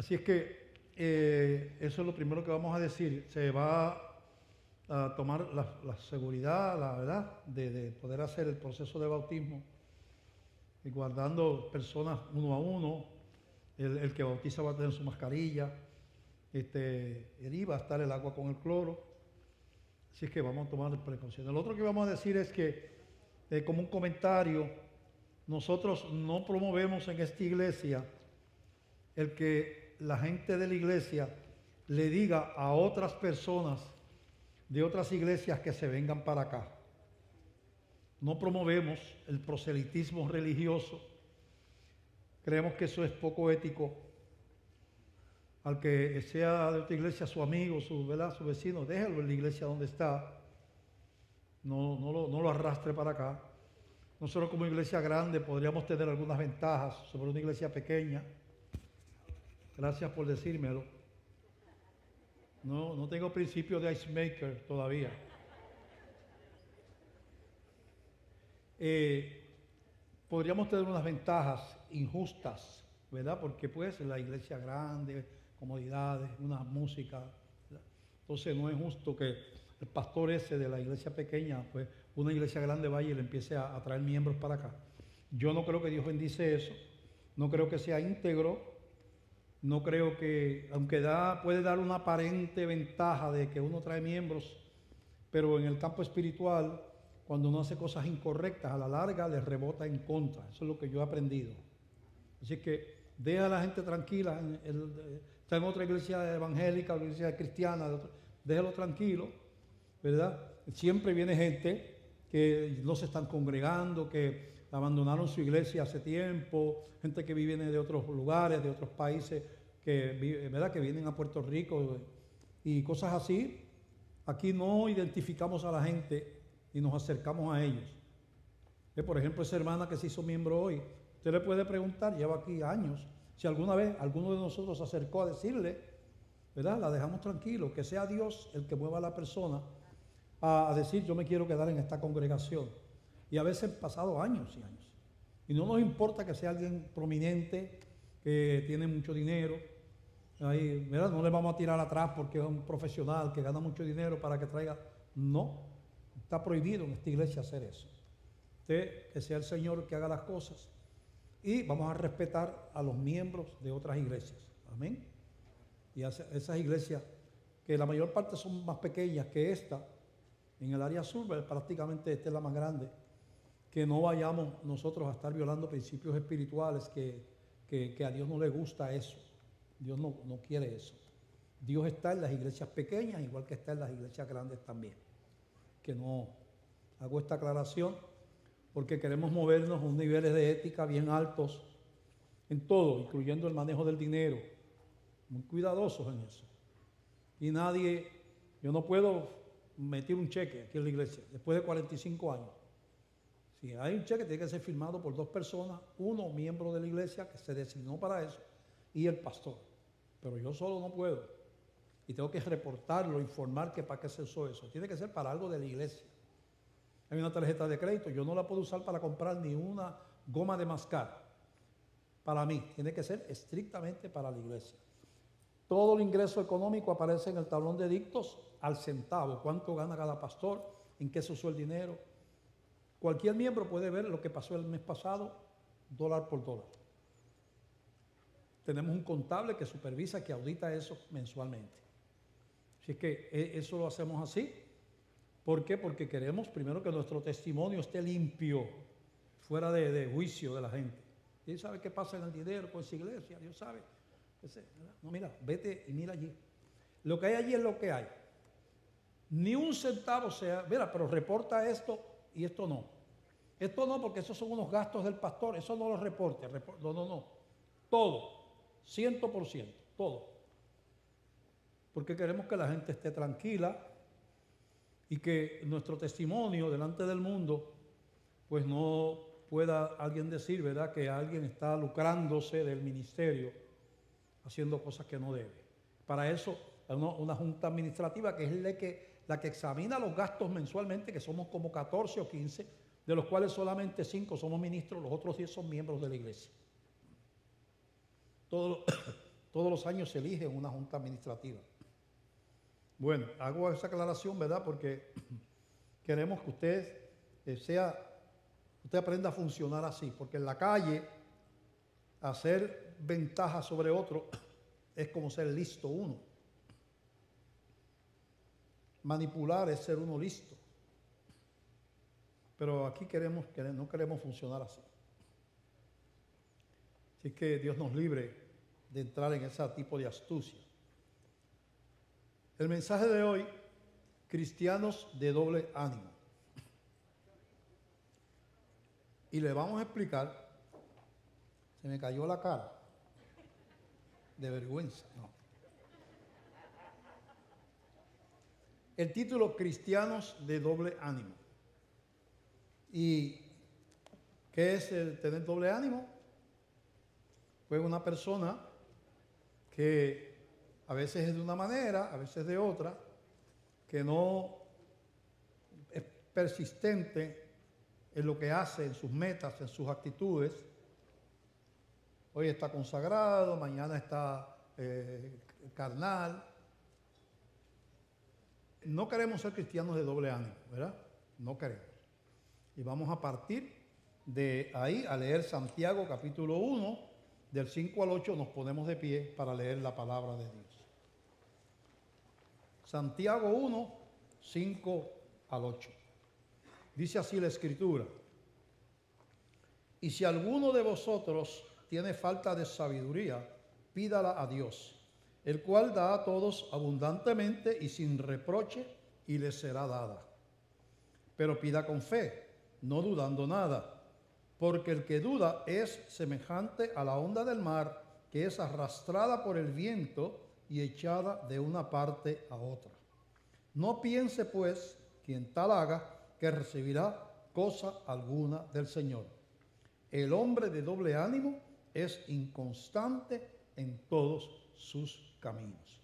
Así es que eso es lo primero que vamos a decir. Se va a tomar la seguridad, la verdad, de poder hacer el proceso de bautismo, y guardando personas uno a uno. El que bautiza va a tener su mascarilla, va a estar el agua con el cloro. Así es que vamos a tomar precauciones. Lo otro que vamos a decir es que, como un comentario, nosotros no promovemos en esta iglesia el que la gente de la iglesia le diga a otras personas de otras iglesias que se vengan para acá. No promovemos el proselitismo religioso. Creemos que eso es poco ético. Al que sea de otra iglesia su amigo, su vecino, déjelo en la iglesia donde está. No lo arrastre para acá. Nosotros como iglesia grande podríamos tener algunas ventajas sobre una iglesia pequeña. Gracias por decírmelo. No tengo principio de ice maker todavía. Podríamos tener unas ventajas injustas, ¿verdad? Porque pues la iglesia grande, comodidades, una música, ¿verdad? Entonces no es justo que el pastor ese de la iglesia pequeña, pues una iglesia grande vaya y le empiece a traer miembros para acá. Yo no creo que Dios bendice eso, no creo que sea íntegro, no creo que, aunque puede dar una aparente ventaja de que uno trae miembros, pero en el campo espiritual, cuando uno hace cosas incorrectas, a la larga le rebota en contra. Eso es lo que yo he aprendido. Así que deja a la gente tranquila, está en otra iglesia evangélica, otra iglesia cristiana, déjalo tranquilo, ¿verdad? Siempre viene gente que no se están congregando, que abandonaron su iglesia hace tiempo, gente que viene de otros lugares, de otros países, ¿verdad? Que vienen a Puerto Rico y cosas así. Aquí no identificamos a la gente y nos acercamos a ellos. Por ejemplo, esa hermana que se hizo miembro hoy, usted le puede preguntar, lleva aquí años, si alguna vez alguno de nosotros se acercó a decirle, ¿verdad? La dejamos tranquilo, que sea Dios el que mueva a la persona a decir, yo me quiero quedar en esta congregación. Y a veces han pasado años y años. Y no nos importa que sea alguien prominente, que tiene mucho dinero. Ahí, ¿verdad? No le vamos a tirar atrás porque es un profesional que gana mucho dinero para que traiga. No, está prohibido en esta iglesia hacer eso. Usted, que sea el Señor que haga las cosas. Y vamos a respetar a los miembros de otras iglesias. Amén. Y esas iglesias, que la mayor parte son más pequeñas que esta, en el área sur, prácticamente esta es la más grande, que no vayamos nosotros a estar violando principios espirituales, que a Dios no le gusta eso. Dios no quiere eso. Dios está en las iglesias pequeñas, igual que está en las iglesias grandes también. Que no hago esta aclaración porque queremos movernos a unos niveles de ética bien altos en todo, incluyendo el manejo del dinero. Muy cuidadosos en eso. Y yo no puedo meter un cheque aquí en la iglesia después de 45 años. Si hay un cheque, tiene que ser firmado por dos personas, uno miembro de la iglesia que se designó para eso y el pastor. Pero yo solo no puedo. Y tengo que reportarlo, informar que para qué se usó eso. Tiene que ser para algo de la iglesia. Hay una tarjeta de crédito, yo no la puedo usar para comprar ni una goma de mascar. Para mí, tiene que ser estrictamente para la iglesia. Todo el ingreso económico aparece en el tablón de dictos al centavo. ¿Cuánto gana cada pastor? ¿En qué se usó el dinero? Cualquier miembro puede ver lo que pasó el mes pasado, dólar por dólar. Tenemos un contable que supervisa, que audita eso mensualmente. Así que eso lo hacemos así. ¿Por qué? Porque queremos primero que nuestro testimonio esté limpio, fuera de juicio de la gente. Dios sabe qué pasa en el dinero con esa iglesia, Dios sabe. No, mira, vete y mira allí. Lo que hay allí es lo que hay. Ni un centavo sea, mira, pero reporta esto y esto no. Esto no, porque esos son unos gastos del pastor, eso no lo reporte. No. Todo, 100%, todo. Porque queremos que la gente esté tranquila y que nuestro testimonio delante del mundo, pues no pueda alguien decir, ¿verdad?, que alguien está lucrándose del ministerio haciendo cosas que no debe. Para eso hay una junta administrativa que es la que examina los gastos mensualmente, que somos como 14 o 15, de los cuales solamente 5 somos ministros, los otros 10 son miembros de la iglesia. Todo todos los años se elige una junta administrativa. Bueno, hago esa aclaración, ¿verdad? Porque queremos que usted aprenda a funcionar así, porque en la calle hacer ventaja sobre otro es como ser listo uno. Manipular es ser uno listo. Pero aquí no queremos funcionar así. Así que Dios nos libre de entrar en ese tipo de astucia. El mensaje de hoy, cristianos de doble ánimo. Y le vamos a explicar, se me cayó la cara, de vergüenza, no. El título, cristianos de doble ánimo. ¿Y qué es el tener doble ánimo? Pues una persona que a veces es de una manera, a veces de otra, que no es persistente en lo que hace, en sus metas, en sus actitudes. Hoy está consagrado, mañana está carnal. No queremos ser cristianos de doble ánimo, ¿verdad? No queremos. Y vamos a partir de ahí a leer Santiago capítulo 1, del 5 al 8, nos ponemos de pie para leer la palabra de Dios. Santiago 1, 5 al 8. Dice así la Escritura: y si alguno de vosotros tiene falta de sabiduría, pídala a Dios, el cual da a todos abundantemente y sin reproche, y le será dada. Pero pida con fe, no dudando nada, porque el que duda es semejante a la onda del mar, que es arrastrada por el viento y echada de una parte a otra. No piense, pues, quien tal haga, que recibirá cosa alguna del Señor. El hombre de doble ánimo es inconstante en todos sus caminos.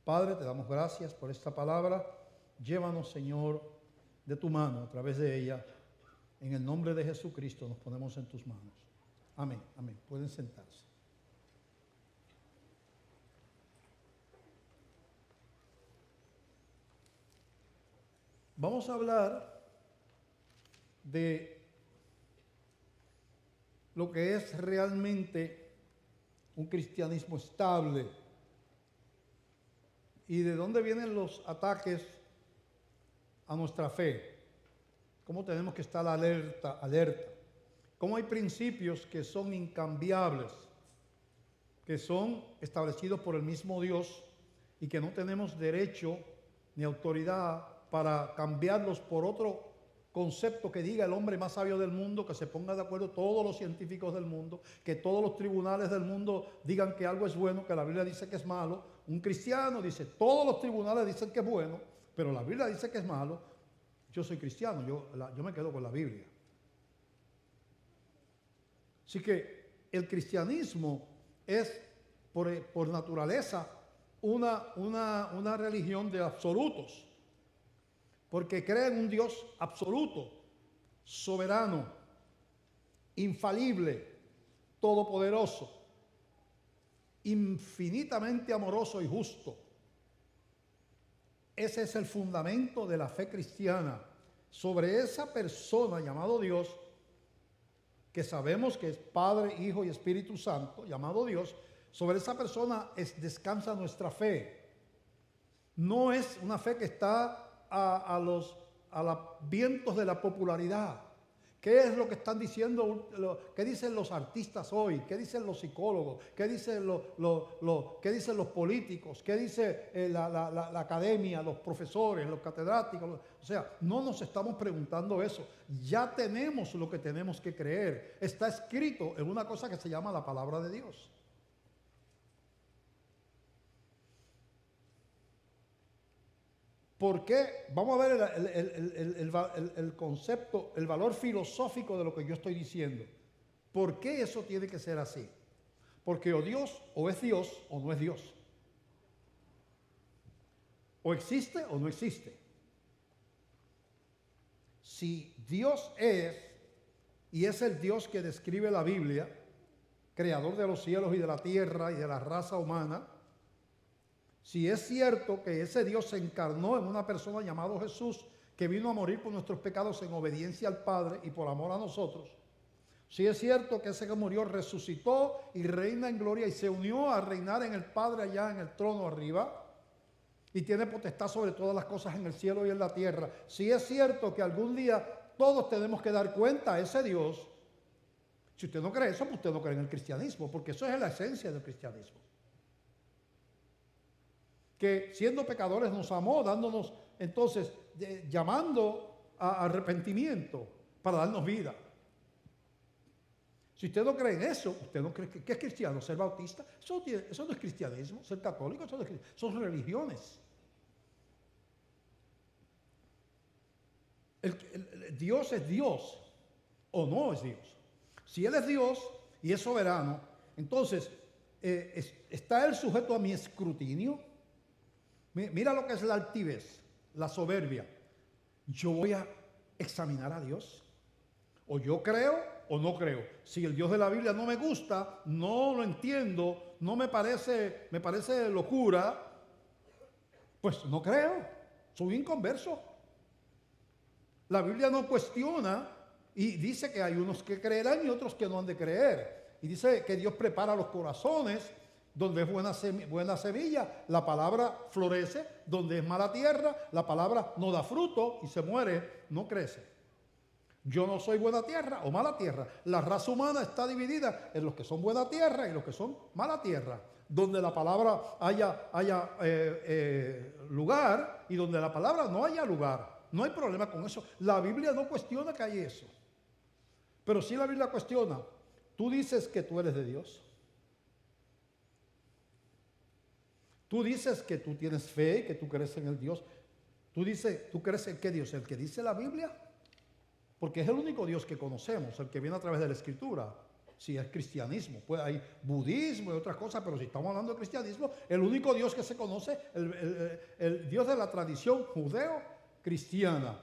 Padre, te damos gracias por esta palabra. Llévanos, Señor, de tu mano, a través de ella. En el nombre de Jesucristo nos ponemos en tus manos. Amén, amén. Pueden sentarse. Vamos a hablar de lo que es realmente un cristianismo estable y de dónde vienen los ataques a nuestra fe. Cómo tenemos que estar alerta. Cómo hay principios que son incambiables, que son establecidos por el mismo Dios y que no tenemos derecho ni autoridad para cambiarlos por otro concepto que diga el hombre más sabio del mundo, que se ponga de acuerdo todos los científicos del mundo, que todos los tribunales del mundo digan que algo es bueno, que la Biblia dice que es malo. Un cristiano dice, todos los tribunales dicen que es bueno, pero la Biblia dice que es malo. Yo soy cristiano, yo me quedo con la Biblia. Así que el cristianismo es por naturaleza una religión de absolutos, porque cree en un Dios absoluto, soberano, infalible, todopoderoso, infinitamente amoroso y justo. Ese es el fundamento de la fe cristiana. Sobre esa persona llamado Dios, que sabemos que es Padre, Hijo y Espíritu Santo, llamado Dios, sobre esa persona descansa nuestra fe. No es una fe que está a los vientos de la popularidad. ¿Qué es lo que están diciendo? ¿Qué dicen los artistas hoy? ¿Qué dicen los psicólogos? ¿Qué dicen qué dicen los políticos? ¿Qué dice la academia, los profesores, los catedráticos? O sea, no nos estamos preguntando eso. Ya tenemos lo que tenemos que creer. Está escrito en una cosa que se llama la palabra de Dios. ¿Por qué? Vamos a ver el concepto, el valor filosófico de lo que yo estoy diciendo. ¿Por qué eso tiene que ser así? Porque o Dios o es Dios o no es Dios. O existe o no existe. Si Dios es, y es el Dios que describe la Biblia, creador de los cielos y de la tierra y de la raza humana, si es cierto que ese Dios se encarnó en una persona llamada Jesús, que vino a morir por nuestros pecados en obediencia al Padre y por amor a nosotros, si es cierto que ese que murió resucitó y reina en gloria y se unió a reinar en el Padre allá en el trono arriba, y tiene potestad sobre todas las cosas en el cielo y en la tierra, si es cierto que algún día todos tenemos que dar cuenta a ese Dios, si usted no cree eso, pues usted no cree en el cristianismo, porque eso es la esencia del cristianismo. Que siendo pecadores nos amó, dándonos entonces, llamando a arrepentimiento para darnos vida. Si usted no cree en eso, usted no cree que es cristiano, ser bautista, eso no es cristianismo, ser católico, eso no es cristianismo, son religiones. Dios es Dios o no es Dios. Si Él es Dios y es soberano, entonces ¿está Él sujeto a mi escrutinio? Mira lo que es la altivez, la soberbia. Yo voy a examinar a Dios. O yo creo o no creo. Si el Dios de la Biblia no me gusta, no lo entiendo, no me parece locura, pues no creo. Soy inconverso. La Biblia no cuestiona y dice que hay unos que creerán y otros que no han de creer. Y dice que Dios prepara los corazones. Donde es buena semilla, la palabra florece. Donde es mala tierra, la palabra no da fruto y se muere, no crece. Yo no soy buena tierra o mala tierra. La raza humana está dividida en los que son buena tierra y los que son mala tierra. Donde la palabra haya lugar y donde la palabra no haya lugar. No hay problema con eso. La Biblia no cuestiona que hay eso. Pero sí la Biblia cuestiona. Tú dices que tú eres de Dios. Tú dices que tú tienes fe, que tú crees en el Dios. Tú crees en qué Dios, el que dice la Biblia, porque es el único Dios que conocemos, el que viene a través de la Escritura. Si es cristianismo, pues hay budismo y otras cosas, pero si estamos hablando de cristianismo, el único Dios que se conoce, el Dios de la tradición judeo-cristiana.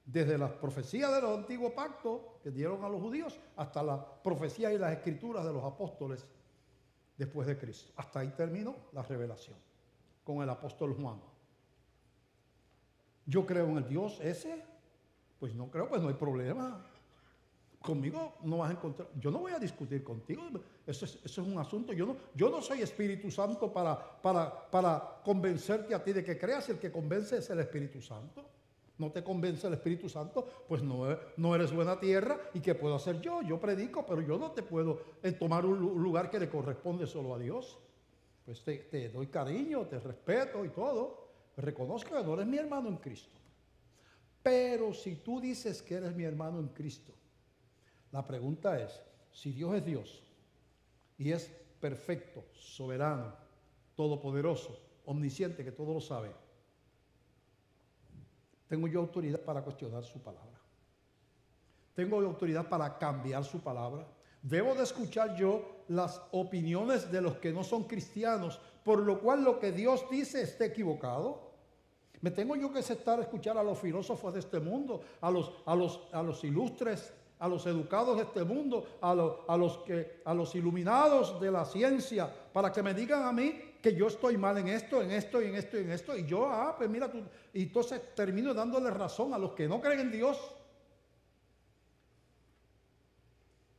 Desde las profecías del antiguo pacto que dieron a los judíos hasta las profecías y las escrituras de los apóstoles después de Cristo. Hasta ahí terminó la revelación con el apóstol Juan. Yo creo en el Dios ese, pues no creo, pues no hay problema. Conmigo no vas a encontrar, yo no voy a discutir contigo, eso es un asunto, yo no soy Espíritu Santo para convencerte a ti de que creas, el que convence es el Espíritu Santo. No te convence el Espíritu Santo, pues no eres buena tierra. ¿Y qué puedo hacer yo? Yo predico, pero yo no te puedo tomar un lugar que le corresponde solo a Dios. Pues te doy cariño, te respeto y todo. Reconozco que no eres mi hermano en Cristo. Pero si tú dices que eres mi hermano en Cristo, la pregunta es, si Dios es Dios y es perfecto, soberano, todopoderoso, omnisciente, que todo lo sabe, ¿tengo yo autoridad para cuestionar su palabra? ¿Tengo autoridad para cambiar su palabra? ¿Debo de escuchar yo las opiniones de los que no son cristianos, por lo cual lo que Dios dice esté equivocado? ¿Me tengo yo que sentar a escuchar a los filósofos de este mundo, a los ilustres, a los educados de este mundo, a los iluminados de la ciencia, para que me digan a mí que yo estoy mal en esto, en esto, en esto, en esto? Y yo, pues mira tú, y entonces termino dándole razón a los que no creen en Dios.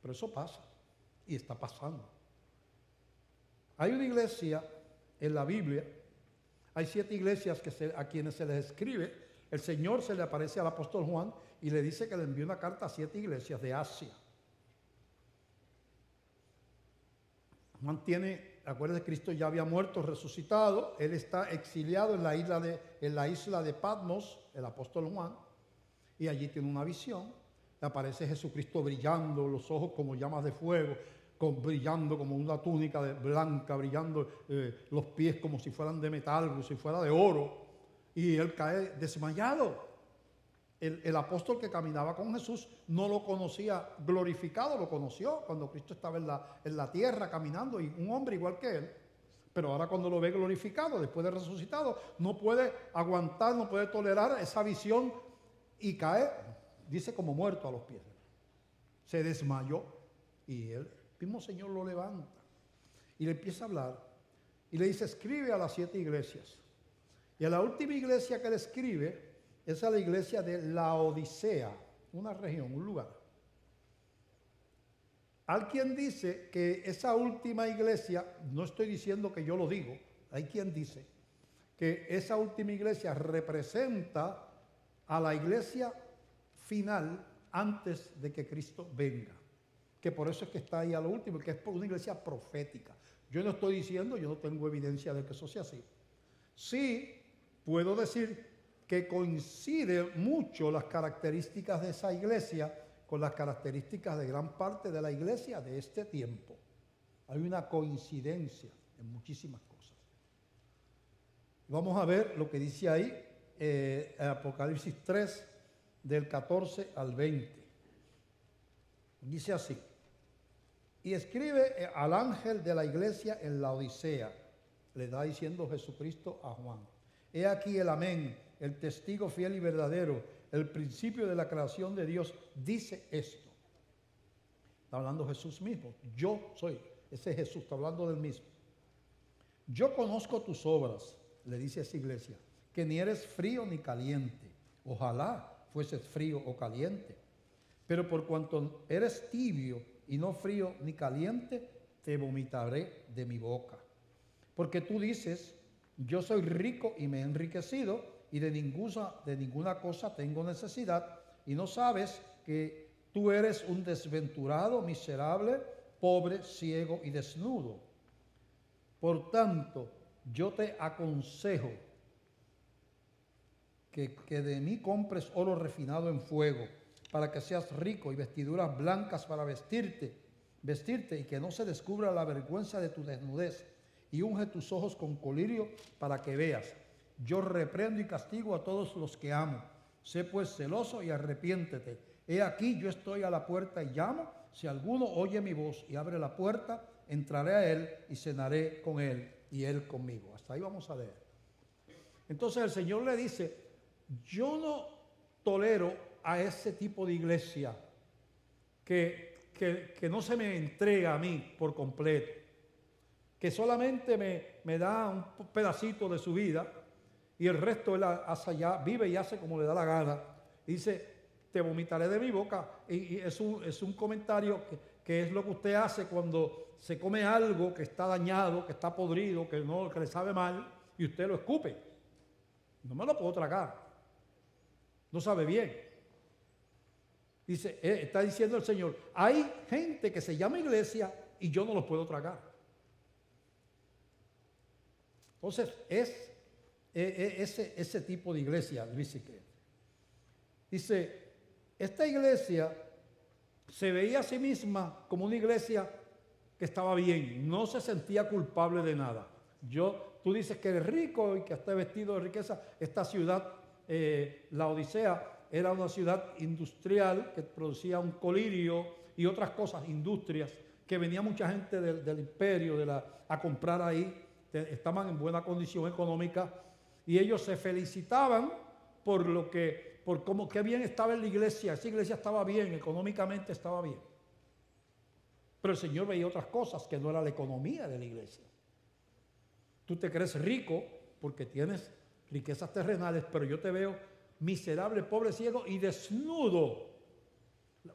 Pero eso pasa, y está pasando. Hay una iglesia en la Biblia, hay 7 iglesias a quienes se les escribe. El Señor se le aparece al apóstol Juan y le dice que le envió una carta a 7 iglesias de Asia. Juan acuérdense, Cristo ya había muerto, resucitado. Él está exiliado en la isla de Patmos, el apóstol Juan, y allí tiene una visión. Le aparece Jesucristo brillando, los ojos como llamas de fuego, brillando como una túnica blanca, brillando los pies como si fueran de metal, como si fuera de oro. Y él cae desmayado. El apóstol que caminaba con Jesús no lo conocía glorificado, lo conoció cuando Cristo estaba en la tierra caminando, y un hombre igual que él. Pero ahora cuando lo ve glorificado, después de resucitado, no puede aguantar, no puede tolerar esa visión y cae, dice, como muerto a los pies. Se desmayó. Y el mismo Señor lo levanta y le empieza a hablar y le dice, escribe a las 7 iglesias. Y a la última iglesia que le escribe es a la iglesia de Laodicea, una región, un lugar. Alguien dice que esa última iglesia, no estoy diciendo que yo lo digo, hay quien dice que esa última iglesia representa a la iglesia final antes de que Cristo venga. Que por eso es que está ahí a lo último, que es por una iglesia profética. Yo no estoy diciendo, yo no tengo evidencia de que eso sea así. Sí puedo decir que coinciden mucho las características de esa iglesia con las características de gran parte de la iglesia de este tiempo. Hay una coincidencia en muchísimas cosas. Vamos a ver lo que dice ahí, Apocalipsis 3, del 14 al 20. Dice así, y escribe al ángel de la iglesia en Laodicea, le está diciendo Jesucristo a Juan. He aquí el amén, el testigo fiel y verdadero, el principio de la creación de Dios, dice esto. Está hablando Jesús mismo, yo soy, ese Jesús, está hablando del mismo. Yo conozco tus obras, le dice a esa iglesia, que ni eres frío ni caliente. Ojalá fueses frío o caliente. Pero por cuanto eres tibio y no frío ni caliente, te vomitaré de mi boca. Porque tú dices, yo soy rico y me he enriquecido y de ninguna cosa tengo necesidad, y no sabes que tú eres un desventurado, miserable, pobre, ciego y desnudo. Por tanto, yo te aconsejo que de mí compres oro refinado en fuego, para que seas rico, y vestiduras blancas para vestirte y que no se descubra la vergüenza de tu desnudez, y unge tus ojos con colirio para que veas. Yo reprendo y castigo a todos los que amo. Sé pues celoso y arrepiéntete. He aquí, yo estoy a la puerta y llamo. Si alguno oye mi voz y abre la puerta, entraré a él y cenaré con él y él conmigo. Hasta ahí vamos a leer. Entonces el Señor le dice, yo no tolero a ese tipo de iglesia que no se me entrega a mí por completo, que solamente me da un pedacito de su vida y el resto él hace allá, vive y hace como le da la gana. Y dice, te vomitaré de mi boca. Y es un comentario que es lo que usted hace cuando se come algo que está dañado, que está podrido, que le sabe mal, y usted lo escupe. No me lo puedo tragar. No sabe bien. Dice, está diciendo el Señor, hay gente que se llama iglesia y yo no los puedo tragar. Entonces, es ese tipo de iglesia, dice, esta iglesia se veía a sí misma como una iglesia que estaba bien, no se sentía culpable de nada. Tú dices que eres rico y que estás vestido de riqueza. Esta ciudad, Laodicea, era una ciudad industrial que producía un colirio y otras cosas, industrias, que venía mucha gente del imperio a comprar ahí. Estaban en buena condición económica y ellos se felicitaban por cómo qué bien estaba en la iglesia. Esa iglesia estaba bien, económicamente estaba bien. Pero el Señor veía otras cosas que no era la economía de la iglesia. Tú te crees rico porque tienes riquezas terrenales, pero yo te veo miserable, pobre, ciego y desnudo.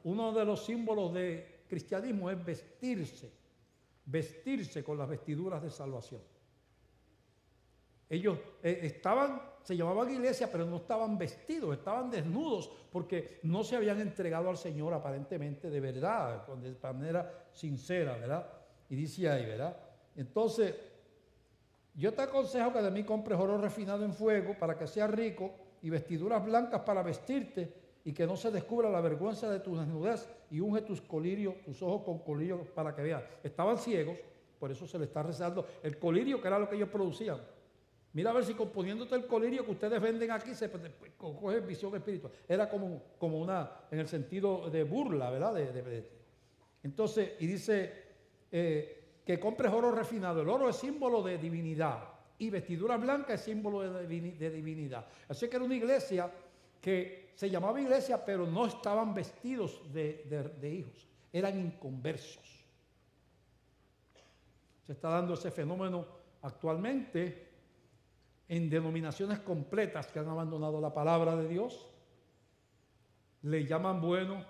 Uno de los símbolos de cristianismo es vestirse con las vestiduras de salvación. Ellos se llamaban iglesia, pero no estaban vestidos, estaban desnudos, porque no se habían entregado al Señor aparentemente de verdad, de manera sincera, ¿verdad? Y dice ahí, ¿verdad? Entonces, yo te aconsejo que de mí compres oro refinado en fuego para que seas rico y vestiduras blancas para vestirte y que no se descubra la vergüenza de tu desnudez, y unge tus ojos con colirio para que veas. Estaban ciegos, por eso se le está rezando el colirio, que era lo que ellos producían. Mira a ver si componiéndote el colirio que ustedes venden aquí se coge visión espiritual. Era como una, en el sentido de burla, ¿verdad? Entonces, y dice que compres oro refinado. El oro es símbolo de divinidad y vestidura blanca es símbolo de divinidad. Así que era una iglesia que se llamaba iglesia, pero no estaban vestidos de hijos. eran inconversos. Se está dando ese fenómeno actualmente en denominaciones completas que han abandonado la palabra de Dios. Le llaman bueno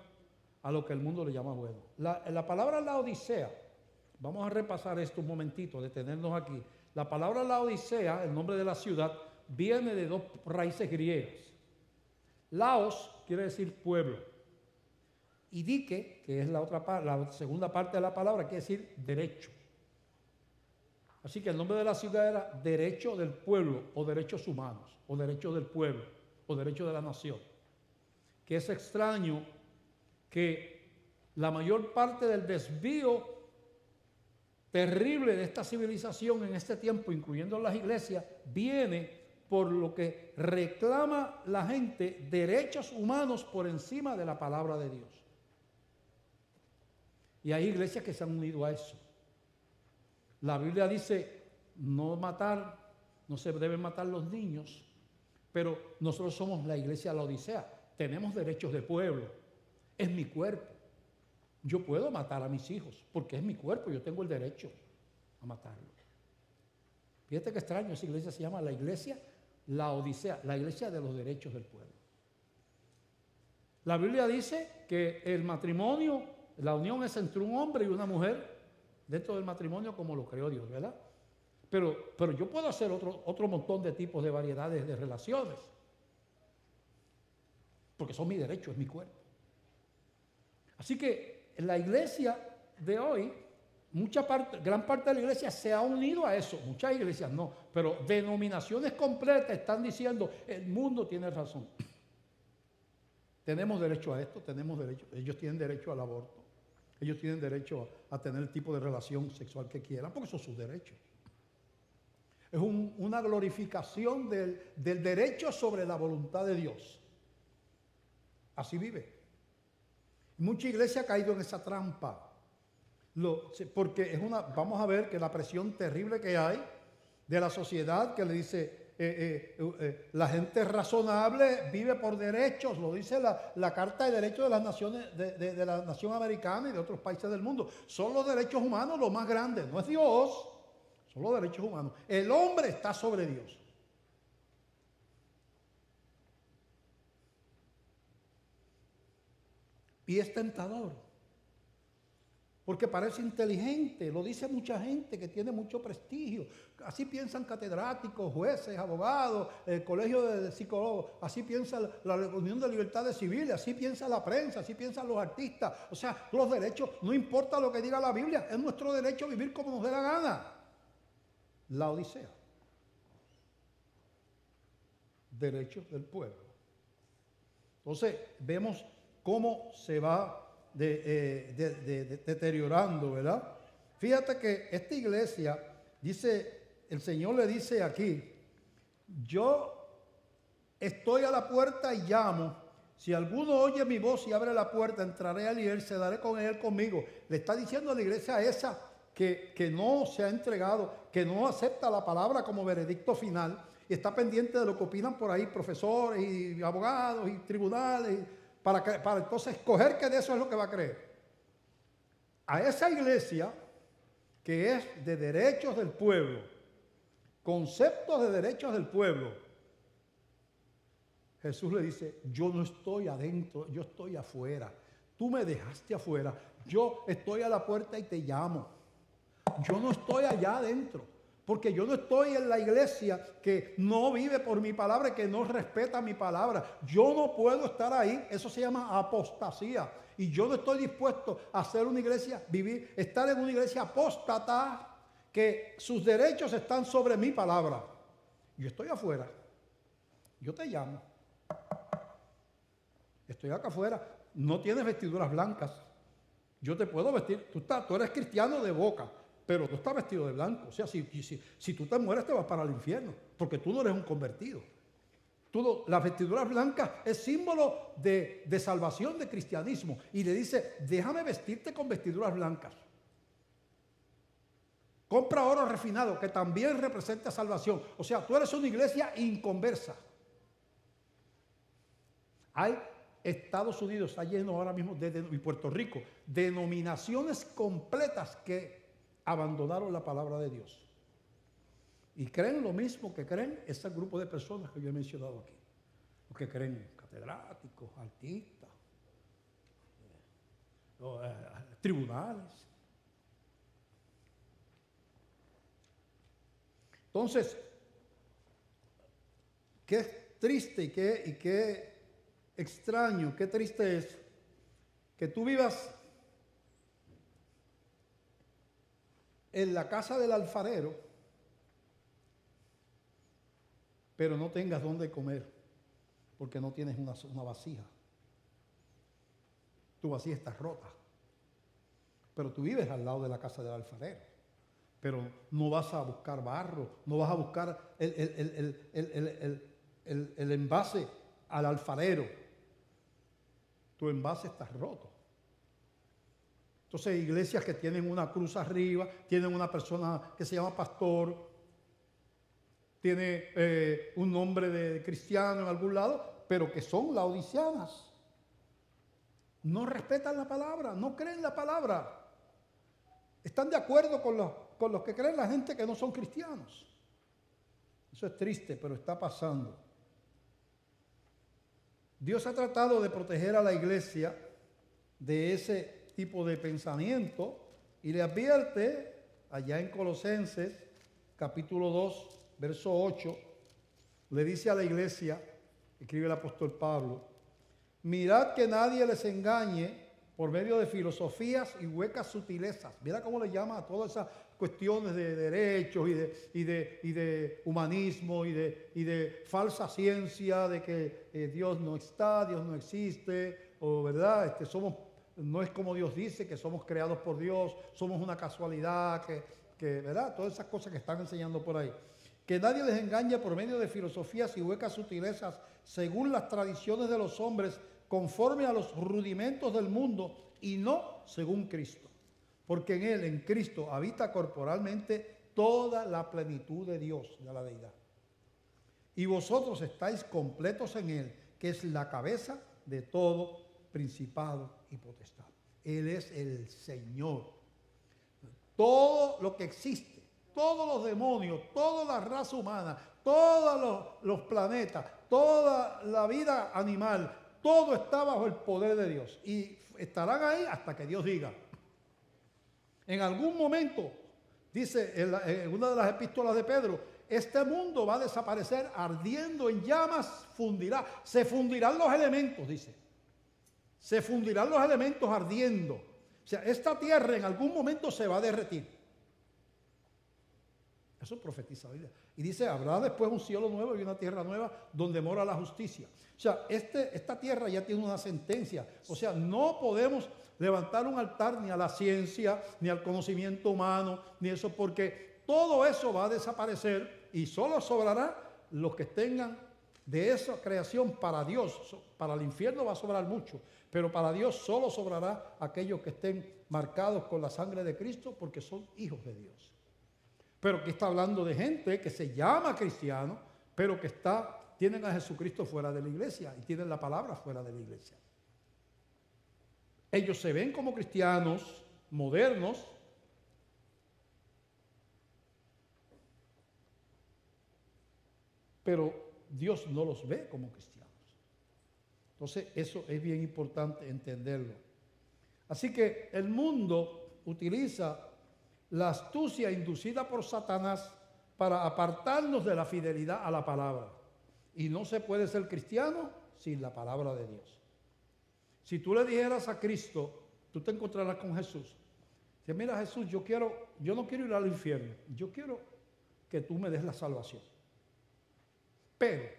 a lo que el mundo le llama bueno. La palabra Laodicea, vamos a repasar esto un momentito, detenernos aquí. La palabra Laodicea, el nombre de la ciudad, viene de dos raíces griegas. Laos quiere decir pueblo. Y dike, que es la segunda parte de la palabra, quiere decir derecho. Así que el nombre de la ciudad era derecho del pueblo, o derechos humanos, o derecho del pueblo, o derecho de la nación. Que es extraño que la mayor parte del desvío terrible de esta civilización en este tiempo, incluyendo las iglesias, viene por lo que reclama la gente derechos humanos por encima de la palabra de Dios. Y hay iglesias que se han unido a eso. La Biblia dice no matar, no se deben matar los niños, pero nosotros somos la iglesia de Laodicea. Tenemos derechos de pueblo. Es mi cuerpo. Yo puedo matar a mis hijos porque es mi cuerpo. Yo tengo el derecho a matarlo. Fíjate qué extraño, esa iglesia se llama la iglesia Laodicea, la iglesia de los derechos del pueblo. La Biblia dice que el matrimonio, la unión es entre un hombre y una mujer dentro del matrimonio como lo creó Dios, ¿verdad? Pero yo puedo hacer otro montón de tipos de variedades de relaciones. Porque son mi derecho, es mi cuerpo. Así que en la iglesia de hoy, gran parte de la iglesia se ha unido a eso. Muchas iglesias no, pero denominaciones completas están diciendo, el mundo tiene razón. Tenemos derecho a esto, tenemos derecho. Ellos tienen derecho al aborto. Ellos tienen derecho a tener el tipo de relación sexual que quieran, porque son sus derechos. Es una glorificación del derecho sobre la voluntad de Dios. Así vive. Mucha iglesia ha caído en esa trampa. Porque vamos a ver que la presión terrible que hay de la sociedad que le dice la gente razonable vive por derechos, lo dice la Carta de Derechos de las Naciones, de la Nación Americana y de otros países del mundo. Son los derechos humanos lo más grande, no es Dios, son los derechos humanos. El hombre está sobre Dios. Y es tentador, porque parece inteligente, lo dice mucha gente que tiene mucho prestigio. Así piensan catedráticos, jueces, abogados, el colegio de psicólogos, así piensa la Unión de Libertades Civiles, así piensa la prensa, así piensan los artistas. O sea, los derechos, no importa lo que diga la Biblia, es nuestro derecho vivir como nos dé la gana. Laodicea. Derechos del pueblo. Entonces, vemos cómo se va deteriorando, ¿verdad? Fíjate que esta iglesia, el Señor le dice aquí, yo estoy a la puerta y llamo, si alguno oye mi voz y abre la puerta, entraré a él, se daré con él conmigo. Le está diciendo a la iglesia esa que no se ha entregado, que no acepta la palabra como veredicto final, y está pendiente de lo que opinan por ahí profesores y abogados y tribunales, para entonces escoger que de eso es lo que va a creer. A esa iglesia que es de derechos del pueblo, conceptos de derechos del pueblo, Jesús le dice, yo no estoy adentro, yo estoy afuera. Tú me dejaste afuera, yo estoy a la puerta y te llamo. Yo no estoy allá adentro. Porque yo no estoy en la iglesia que no vive por mi palabra, que no respeta mi palabra. Yo no puedo estar ahí. Eso se llama apostasía. Y yo no estoy dispuesto a hacer una iglesia, estar en una iglesia apóstata, que sus derechos están sobre mi palabra. Yo estoy afuera. Yo te llamo. Estoy acá afuera. No tienes vestiduras blancas. Yo te puedo vestir. Tú eres cristiano de boca. Pero tú estás vestido de blanco. O sea, si tú te mueres, te vas para el infierno. Porque tú no eres un convertido. Las vestiduras blancas es símbolo de salvación, de cristianismo. Y le dice, déjame vestirte con vestiduras blancas. Compra oro refinado, que también representa salvación. O sea, tú eres una iglesia inconversa. Hay Estados Unidos está lleno ahora mismo y Puerto Rico, denominaciones completas que abandonaron la palabra de Dios. Y creen lo mismo que creen ese grupo de personas que yo he mencionado aquí. Los que creen catedráticos, artistas, tribunales. Entonces, qué triste y qué extraño, qué triste es que tú vivas en la casa del alfarero, pero no tengas dónde comer, porque no tienes una vasija. Tu vasija está rota, pero tú vives al lado de la casa del alfarero, pero no vas a buscar barro, no vas a buscar el envase al alfarero. Tu envase está roto. Entonces, iglesias que tienen una cruz arriba, tienen una persona que se llama pastor, tiene un nombre de cristiano en algún lado, pero que son laodiceanas. No respetan la palabra, no creen la palabra. Están de acuerdo con los que creen la gente que no son cristianos. Eso es triste, pero está pasando. Dios ha tratado de proteger a la iglesia de ese tipo de pensamiento y le advierte allá en Colosenses capítulo 2, verso 8, le dice a la iglesia, escribe el apóstol Pablo, mirad que nadie les engañe por medio de filosofías y huecas sutilezas. Mira cómo le llama a todas esas cuestiones de derechos y de humanismo y de falsa ciencia, de que Dios no está, Dios no existe, o verdad, no es como Dios dice, que somos creados por Dios, somos una casualidad, que verdad, todas esas cosas que están enseñando por ahí. Que nadie les engañe por medio de filosofías y huecas sutilezas, según las tradiciones de los hombres, conforme a los rudimentos del mundo y no según Cristo. Porque en Él, en Cristo, habita corporalmente toda la plenitud de Dios, de la deidad. Y vosotros estáis completos en Él, que es la cabeza de todo principado y potestad. Él es el Señor. Todo lo que existe, todos los demonios, toda la raza humana, todos los planetas, toda la vida animal, todo está bajo el poder de Dios. Y estarán ahí hasta que Dios diga. En algún momento, dice en una de las epístolas de Pedro, este mundo va a desaparecer ardiendo en llamas, se fundirán los elementos, dice. Se fundirán los elementos ardiendo. O sea, esta tierra en algún momento se va a derretir. Eso profetiza la Biblia. Y dice, habrá después un cielo nuevo y una tierra nueva donde mora la justicia. O sea, esta tierra ya tiene una sentencia. O sea, no podemos levantar un altar ni a la ciencia, ni al conocimiento humano, ni eso, porque todo eso va a desaparecer y solo sobrará los que tengan de esa creación para Dios. Para el infierno va a sobrar mucho, pero para Dios solo sobrará aquellos que estén marcados con la sangre de Cristo porque son hijos de Dios. Pero aquí está hablando de gente que se llama cristiano, pero que tienen a Jesucristo fuera de la iglesia y tienen la palabra fuera de la iglesia. Ellos se ven como cristianos modernos, pero Dios no los ve como cristianos. Entonces, eso es bien importante entenderlo. Así que el mundo utiliza la astucia inducida por Satanás para apartarnos de la fidelidad a la palabra. Y no se puede ser cristiano sin la palabra de Dios. Si tú le dijeras a Cristo, tú te encontrarás con Jesús. Dice, mira Jesús, yo no quiero ir al infierno, yo quiero que tú me des la salvación. Pero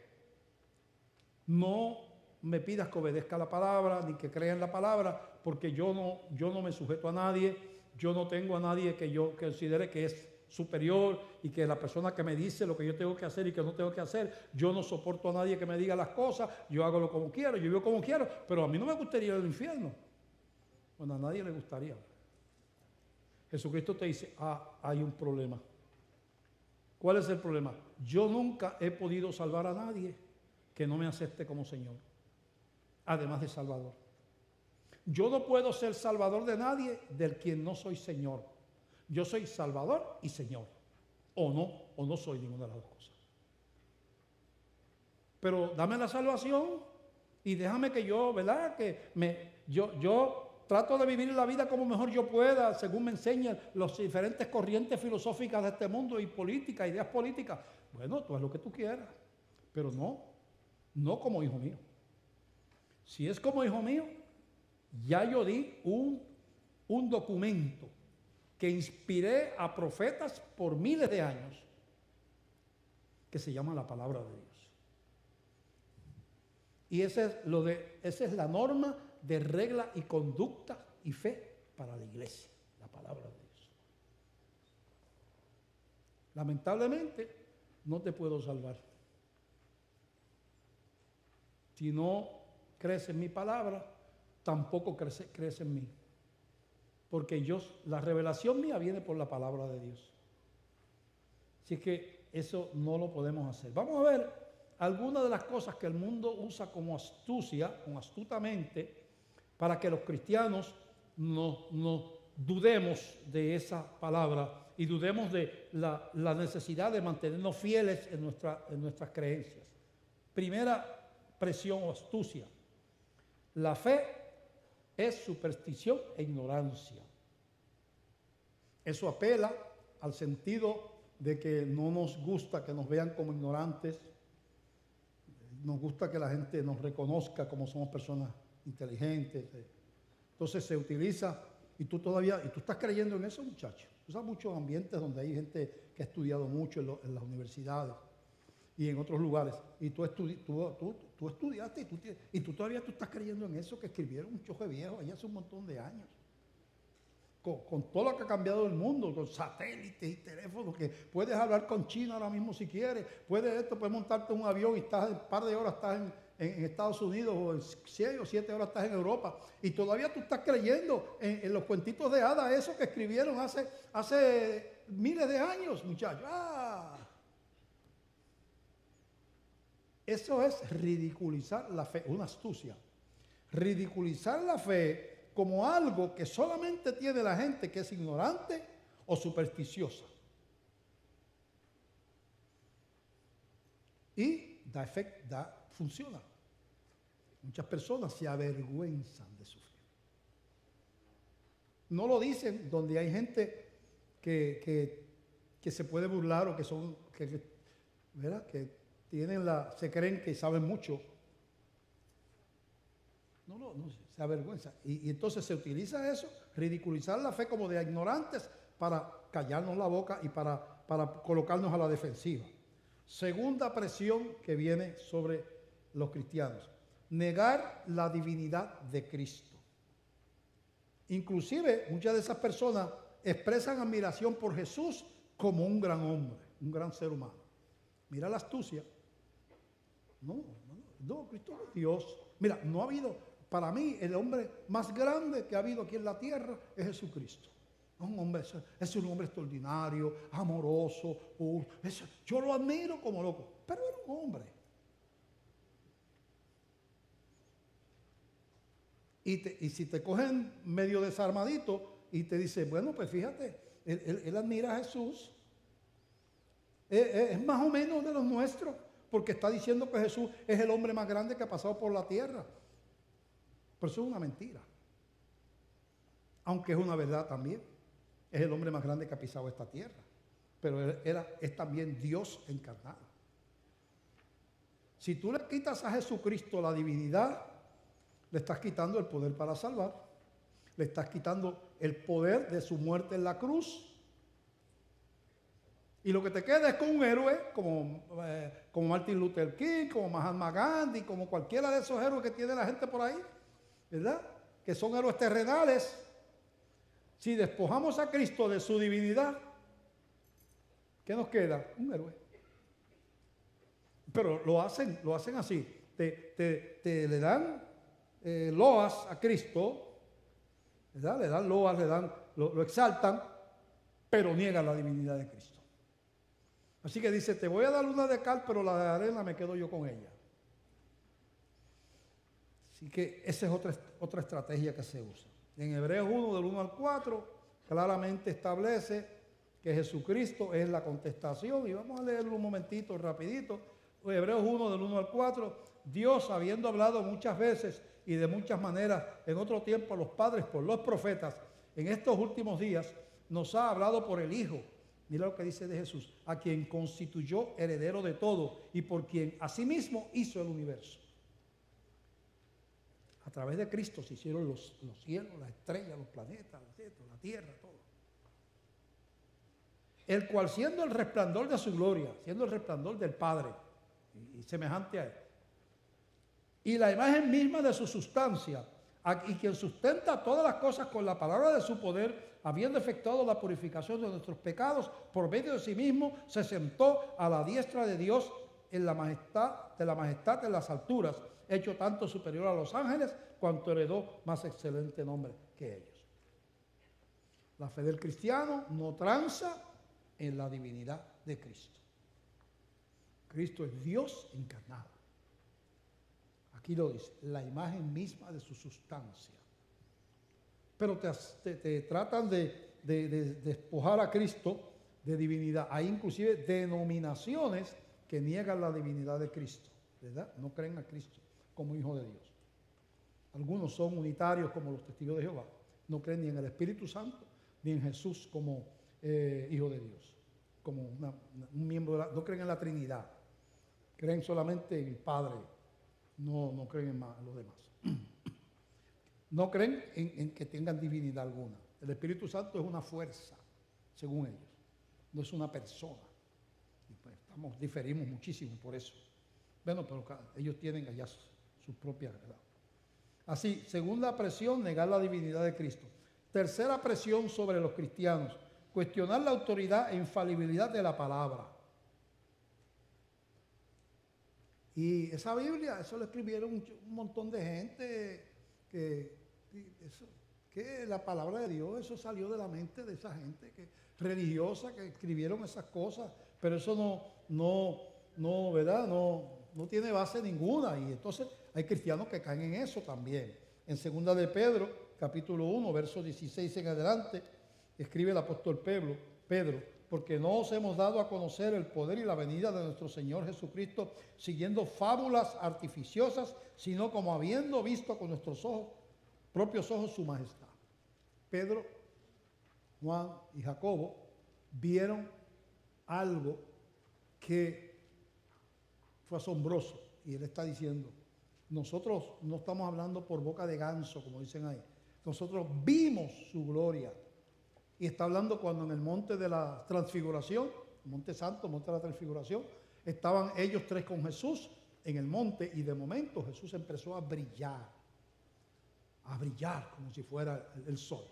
no me pidas que obedezca la palabra, ni que crea en la palabra, porque yo no me sujeto a nadie, yo no tengo a nadie que yo considere que es superior y que la persona que me dice lo que yo tengo que hacer y que no tengo que hacer, yo no soporto a nadie que me diga las cosas, yo hago lo como quiero, yo vivo como quiero, pero a mí no me gustaría ir al infierno. Bueno, a nadie le gustaría. Jesucristo te dice, hay un problema. ¿Cuál es el problema? Yo nunca he podido salvar a nadie que no me acepte como Señor. además de Salvador. Yo no puedo ser Salvador de nadie del quien no soy Señor. Yo soy Salvador y Señor. O no soy ninguna de las dos cosas. Pero dame la salvación y déjame que yo, ¿verdad? Yo trato de vivir la vida como mejor yo pueda, según me enseñan las diferentes corrientes filosóficas de este mundo y políticas, ideas políticas. Bueno, tú haz lo que tú quieras, pero no como hijo mío. Si es como hijo mío, ya yo di un documento que inspiré a profetas por miles de años, que se llama la palabra de Dios. Y esa es la norma de regla y conducta y fe para la iglesia, la palabra de Dios. Lamentablemente, no te puedo salvar. Si no crees en mi palabra, tampoco crees en mí. Porque la revelación mía viene por la palabra de Dios. Así que eso no lo podemos hacer. Vamos a ver algunas de las cosas que el mundo usa como astucia, como astutamente, para que los cristianos no dudemos de esa palabra y dudemos de la necesidad de mantenernos fieles en nuestras creencias. Primera presión o astucia. La fe es superstición e ignorancia. Eso apela al sentido de que no nos gusta que nos vean como ignorantes. Nos gusta que la gente nos reconozca como somos personas inteligentes. Entonces se utiliza, y tú estás creyendo en eso, muchacho. Tú sabes muchos ambientes donde hay gente que ha estudiado mucho en las universidades y en otros lugares. Y tú estudiaste y tú todavía estás creyendo en eso que escribieron un choje viejo allá hace un montón de años. Con todo lo que ha cambiado el mundo, con satélites y teléfonos, que puedes hablar con China ahora mismo si quieres, puedes montarte en un avión y estás un par de horas estás en Estados Unidos, o en 6 o 7 horas estás en Europa, y todavía tú estás creyendo en los cuentitos de hadas, eso que escribieron hace miles de años, muchachos. Eso es ridiculizar la fe, una astucia. Ridiculizar la fe como algo que solamente tiene la gente que es ignorante o supersticiosa. Y funciona. Muchas personas se avergüenzan de su fe. No lo dicen donde hay gente que se puede burlar o ¿verdad? Que se creen que saben mucho. No, se avergüenza. Y entonces se utiliza eso, ridiculizar la fe como de ignorantes para callarnos la boca y para colocarnos a la defensiva. Segunda presión que viene sobre los cristianos: negar la divinidad de Cristo. Inclusive muchas de esas personas expresan admiración por Jesús como un gran hombre, un gran ser humano. Mira la astucia. No, Cristo es Dios. Mira, no ha habido, para mí, el hombre más grande que ha habido aquí en la tierra es Jesucristo. Es un hombre extraordinario, amoroso. Yo lo admiro como loco, pero era un hombre. Y si te cogen medio desarmadito y te dicen, bueno, pues fíjate, él admira a Jesús. Es más o menos de los nuestros, porque está diciendo que Jesús es el hombre más grande que ha pasado por la tierra. Pero eso es una mentira. Aunque es una verdad también. Es el hombre más grande que ha pisado esta tierra. Pero es también Dios encarnado. Si tú le quitas a Jesucristo la divinidad, le estás quitando el poder para salvar. Le estás quitando el poder de su muerte en la cruz. Y lo que te queda es con un héroe como Martin Luther King, como Mahatma Gandhi, como cualquiera de esos héroes que tiene la gente por ahí, ¿verdad? Que son héroes terrenales. Si despojamos a Cristo de su divinidad, ¿qué nos queda? Un héroe. Pero lo hacen así. Le dan loas a Cristo, ¿verdad? Le dan loas, lo exaltan, pero niegan la divinidad de Cristo. Así que dice, te voy a dar una de cal, pero la de arena me quedo yo con ella. Así que esa es otra estrategia que se usa. En Hebreos 1, del 1 al 4, claramente establece que Jesucristo es la contestación. Y vamos a leerlo un momentito, rapidito. Hebreos 1, del 1 al 4. Dios, habiendo hablado muchas veces y de muchas maneras en otro tiempo a los padres por los profetas, en estos últimos días nos ha hablado por el Hijo. Mira lo que dice de Jesús: a quien constituyó heredero de todo y por quien asimismo hizo el universo. A través de Cristo se hicieron los cielos, las estrellas, los planetas, la tierra, todo. El cual, siendo el resplandor de su gloria, siendo el resplandor del Padre y semejante a Él, y la imagen misma de su sustancia, y quien sustenta todas las cosas con la palabra de su poder, habiendo efectuado la purificación de nuestros pecados por medio de sí mismo, se sentó a la diestra de Dios en la majestad en las alturas, hecho tanto superior a los ángeles, cuanto heredó más excelente nombre que ellos. La fe del cristiano no tranza en la divinidad de Cristo. Cristo es Dios encarnado. Aquí lo dice, la imagen misma de su sustancia. Pero te tratan de despojar a Cristo de divinidad. Hay inclusive denominaciones que niegan la divinidad de Cristo, ¿verdad? No creen a Cristo como Hijo de Dios. Algunos son unitarios como los testigos de Jehová. No creen ni en el Espíritu Santo ni en Jesús como Hijo de Dios, como un miembro no creen en la Trinidad. Creen solamente en el Padre. No creen en los demás. No creen en que tengan divinidad alguna. El Espíritu Santo es una fuerza, según ellos. No es una persona. Y pues diferimos muchísimo por eso. Bueno, pero ellos tienen allá sus propias verdades. Así, segunda presión, negar la divinidad de Cristo. Tercera presión sobre los cristianos, cuestionar la autoridad e infalibilidad de la palabra. Y esa Biblia, eso lo escribieron un montón de gente que la palabra de Dios, eso salió de la mente de esa gente religiosa que escribieron esas cosas, pero eso ¿verdad? No tiene base ninguna. Y entonces hay cristianos que caen en eso también. En 2 de Pedro, capítulo 1, versos 16 en adelante, escribe el apóstol Pedro, porque no os hemos dado a conocer el poder y la venida de nuestro Señor Jesucristo siguiendo fábulas artificiosas, sino como habiendo visto con nuestros propios ojos su majestad. Pedro, Juan y Jacobo vieron algo que fue asombroso, y él está diciendo, nosotros no estamos hablando por boca de ganso, como dicen ahí, nosotros vimos su gloria. Y está hablando cuando en el monte de la transfiguración, monte santo, monte de la transfiguración, estaban ellos tres con Jesús en el monte, y de momento Jesús empezó a brillar como si fuera el sol.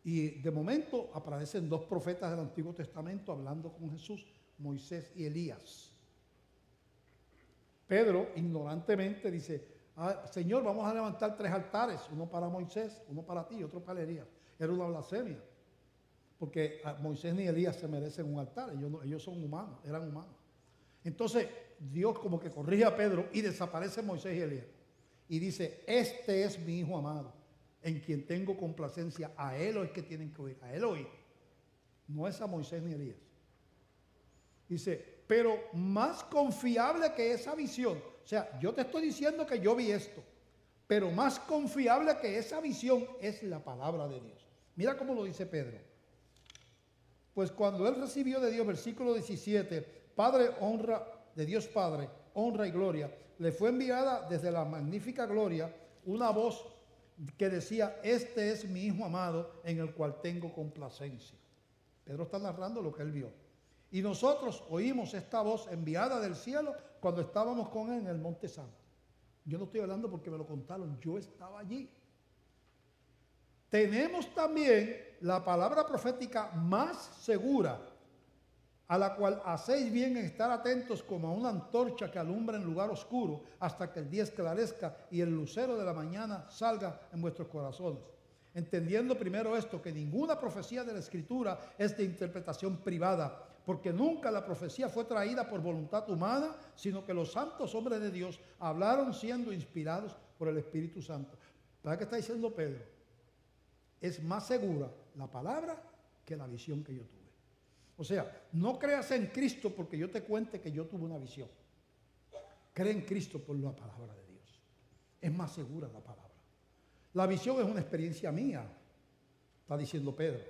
Y de momento aparecen dos profetas del Antiguo Testamento hablando con Jesús, Moisés y Elías. Pedro ignorantemente dice, Señor, vamos a levantar 3 altares, uno para Moisés, uno para ti y otro para Elías. Era una blasfemia, porque Moisés ni Elías se merecen un altar, ellos son humanos, eran humanos. Entonces Dios como que corrige a Pedro y desaparece Moisés y Elías. Y dice, este es mi Hijo amado, en quien tengo complacencia, a él es que tienen que oír, a él oír. No es a Moisés ni Elías. Dice, pero más confiable que esa visión, o sea, yo te estoy diciendo que yo vi esto, pero más confiable que esa visión es la palabra de Dios. Mira cómo lo dice Pedro. Pues cuando él recibió de Dios, versículo 17, de Dios Padre, honra y gloria, le fue enviada desde la magnífica gloria una voz que decía, este es mi Hijo amado, en el cual tengo complacencia. Pedro está narrando lo que él vio. Y nosotros oímos esta voz enviada del cielo cuando estábamos con él en el Monte Santo. Yo no estoy hablando porque me lo contaron, yo estaba allí. Tenemos también la palabra profética más segura, a la cual hacéis bien en estar atentos como a una antorcha que alumbra en lugar oscuro hasta que el día esclarezca y el lucero de la mañana salga en vuestros corazones. entendiendo primero esto, que ninguna profecía de la Escritura es de interpretación privada, porque nunca la profecía fue traída por voluntad humana, sino que los santos hombres de Dios hablaron siendo inspirados por el Espíritu Santo. ¿Para qué está diciendo Pedro? Es más segura la palabra que la visión que yo tuve. O sea, no creas en Cristo porque yo te cuente que yo tuve una visión. Cree en Cristo por la palabra de Dios. Es más segura la palabra. La visión es una experiencia mía, está diciendo Pedro.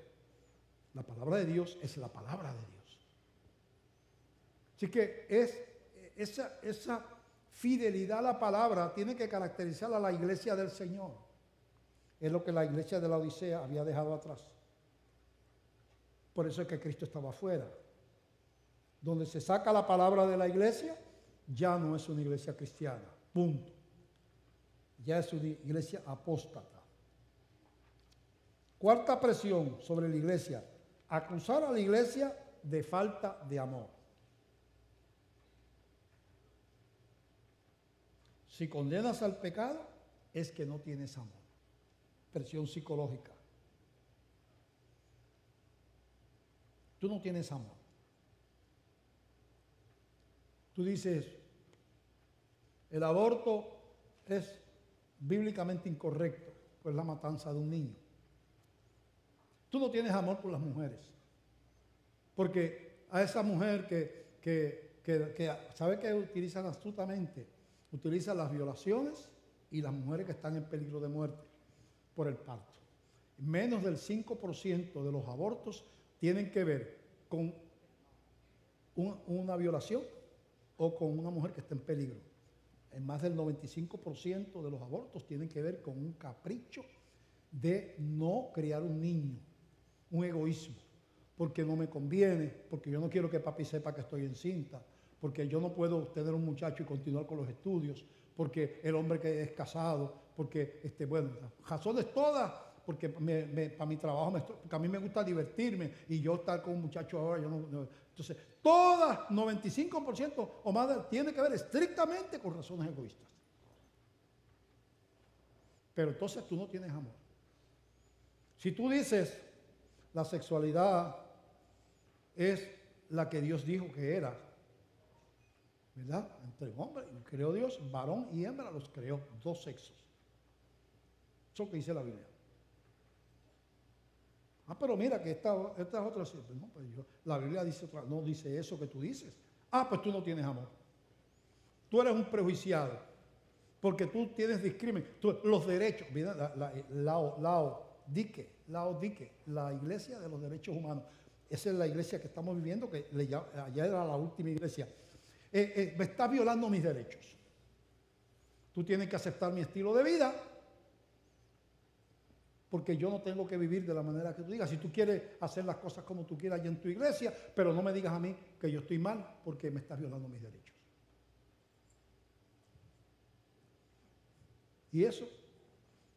La palabra de Dios es la palabra de Dios. Así que esa fidelidad a la palabra tiene que caracterizar a la iglesia del Señor. Es lo que la iglesia de la Odisea había dejado atrás. Por eso es que Cristo estaba afuera. Donde se saca la palabra de la iglesia, ya no es una iglesia cristiana. Punto. Ya es una iglesia apóstata. Cuarta presión sobre la iglesia: acusar a la iglesia de falta de amor. Si condenas al pecado, es que no tienes amor. Presión psicológica. Tú no tienes amor. Tú dices, el aborto es bíblicamente incorrecto, pues la matanza de un niño. Tú no tienes amor por las mujeres, porque a esa mujer que sabe que utilizan astutamente, utilizan las violaciones y las mujeres que están en peligro de muerte por el parto. Menos del 5% de los abortos tienen que ver con una violación o con una mujer que está en peligro. En más del 95% de los abortos tienen que ver con un capricho de no criar un niño, un egoísmo, porque no me conviene, porque yo no quiero que papi sepa que estoy encinta, porque yo no puedo tener un muchacho y continuar con los estudios, porque el hombre que es casado, porque, bueno, razones todas, porque para mi trabajo, porque a mí me gusta divertirme y yo estar con un muchacho ahora, entonces, todas, 95% o más, tiene que ver estrictamente con razones egoístas. Pero entonces tú no tienes amor. Si tú dices, la sexualidad es la que Dios dijo que era, ¿verdad? Entre hombres, creó Dios, varón y hembra los creó, dos sexos. Eso es lo que dice la Biblia. Pero mira que esta es otra. No, pues la Biblia dice otra, no dice eso que tú dices. Pues tú no tienes amor. Tú eres un prejuiciado, porque tú tienes discrimen. Los derechos, mira, Laodice, la iglesia de los derechos humanos. Esa es la iglesia que estamos viviendo, que allá era la última iglesia. Me está violando mis derechos. Tú tienes que aceptar mi estilo de vida, porque yo no tengo que vivir de la manera que tú digas. Si tú quieres hacer las cosas como tú quieras allá en tu iglesia, pero no me digas a mí que yo estoy mal porque me estás violando mis derechos. Y eso,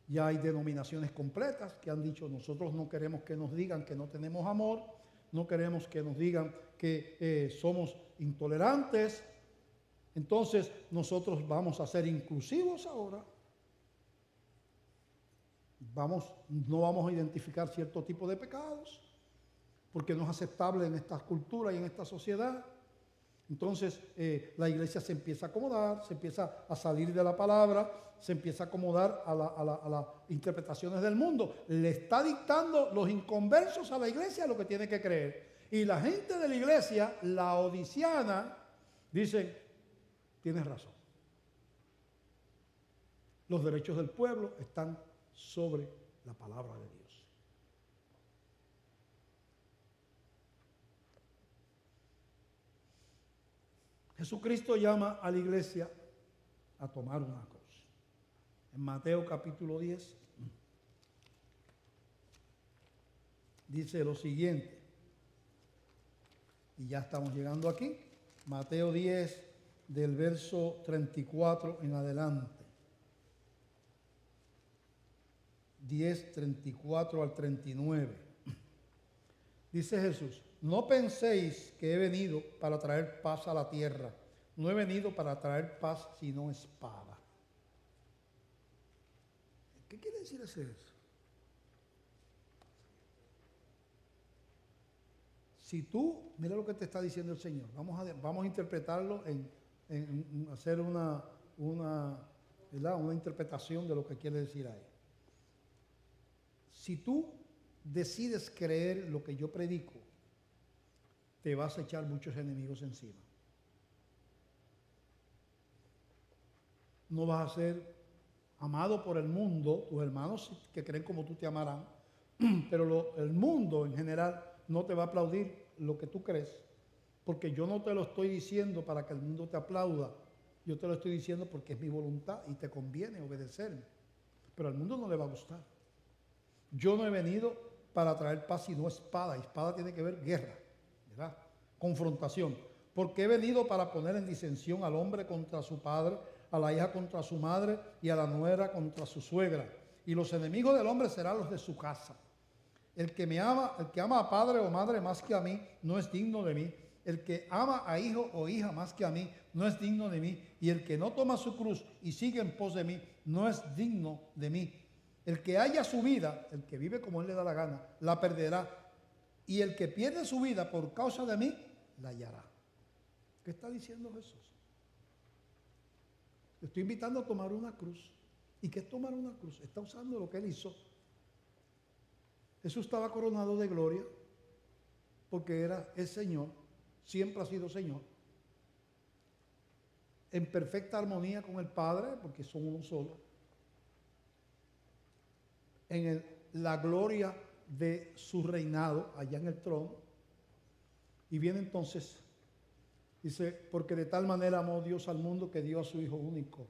ya hay denominaciones completas que han dicho, nosotros no queremos que nos digan que no tenemos amor, no queremos que nos digan que somos intolerantes, entonces nosotros vamos a ser inclusivos ahora. No vamos a identificar cierto tipo de pecados, porque no es aceptable en esta cultura y en esta sociedad. Entonces la iglesia se empieza a acomodar, se empieza a salir de la palabra, se empieza a acomodar a las interpretaciones del mundo. Le está dictando los inconversos a la iglesia lo que tiene que creer. Y la gente de la iglesia, la odiciana, dice, tienes razón. Los derechos del pueblo están sobre la palabra de Dios. Jesucristo llama a la iglesia a tomar una cruz. En Mateo capítulo 10 dice lo siguiente, y ya estamos llegando aquí, Mateo 10 del verso 34 en adelante. 10, 34 al 39. Dice Jesús, no penséis que he venido para traer paz a la tierra. No he venido para traer paz, sino espada. ¿Qué quiere decir eso? Si tú, mira lo que te está diciendo el Señor, vamos a interpretarlo en hacer ¿verdad? Una interpretación de lo que quiere decir ahí. Si tú decides creer lo que yo predico, te vas a echar muchos enemigos encima. No vas a ser amado por el mundo, tus hermanos que creen como tú te amarán, pero el mundo en general no te va a aplaudir lo que tú crees, porque yo no te lo estoy diciendo para que el mundo te aplauda, yo te lo estoy diciendo porque es mi voluntad y te conviene obedecerme, pero al mundo no le va a gustar. Yo no he venido para traer paz y no espada. Espada tiene que ver guerra, ¿verdad? Confrontación. Porque he venido para poner en disensión al hombre contra su padre, a la hija contra su madre y a la nuera contra su suegra. Y los enemigos del hombre serán los de su casa. El que ama a padre o madre más que a mí, no es digno de mí. El que ama a hijo o hija más que a mí, no es digno de mí. Y el que no toma su cruz y sigue en pos de mí, no es digno de mí. El que haya su vida, el que vive como él le da la gana, la perderá. Y el que pierde su vida por causa de mí, la hallará. ¿Qué está diciendo Jesús? Te estoy invitando a tomar una cruz. ¿Y qué es tomar una cruz? Está usando lo que él hizo. Jesús estaba coronado de gloria porque era el Señor, siempre ha sido Señor, en perfecta armonía con el Padre, porque son uno solo, en la gloria de su reinado allá en el trono. Y viene entonces, dice, porque de tal manera amó Dios al mundo que dio a su Hijo único,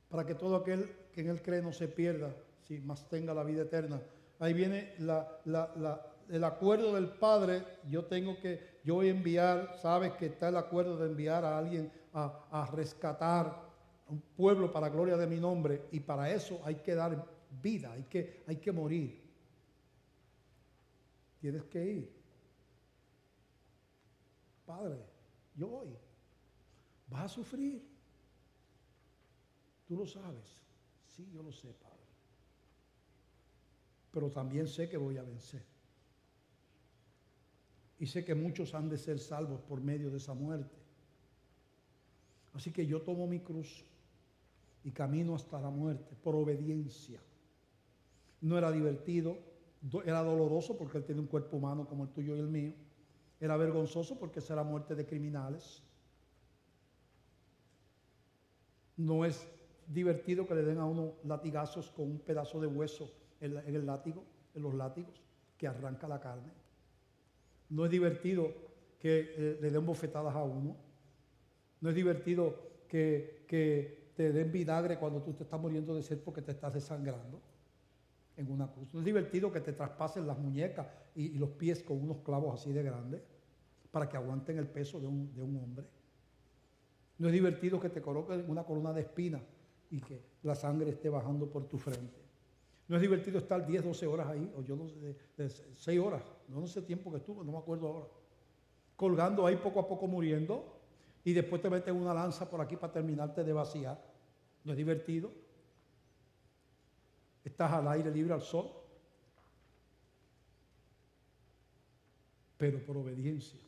para que todo aquel que en él cree no se pierda, si más tenga la vida eterna. Ahí viene el acuerdo del Padre. Yo voy a enviar, sabes que está el acuerdo de enviar a alguien a rescatar a un pueblo para gloria de mi nombre, y para eso hay que dar vida, hay que morir. Tienes que ir. Padre, yo voy. Vas a sufrir. Tú lo sabes. Sí, yo lo sé, Padre. Pero también sé que voy a vencer. Y sé que muchos han de ser salvos por medio de esa muerte. Así que yo tomo mi cruz y camino hasta la muerte por obediencia. No era divertido, era doloroso porque él tiene un cuerpo humano como el tuyo y el mío. Era vergonzoso porque esa era muerte de criminales. No es divertido que le den a uno latigazos con un pedazo de hueso en el látigo, en los látigos, que arranca la carne. No es divertido que le den bofetadas a uno. No es divertido que te den vinagre cuando tú te estás muriendo de sed porque te estás desangrando en una cruz. No es divertido que te traspasen las muñecas y los pies con unos clavos así de grandes para que aguanten el peso de un hombre. No es divertido que te coloquen una corona de espinas y que la sangre esté bajando por tu frente. No es divertido estar 10, 12 horas ahí, o yo no sé, 6 horas, no sé el tiempo que estuve, no me acuerdo ahora, colgando ahí poco a poco muriendo, y después te meten una lanza por aquí para terminarte de vaciar. No es divertido. Estás al aire libre, al sol, pero por obediencia.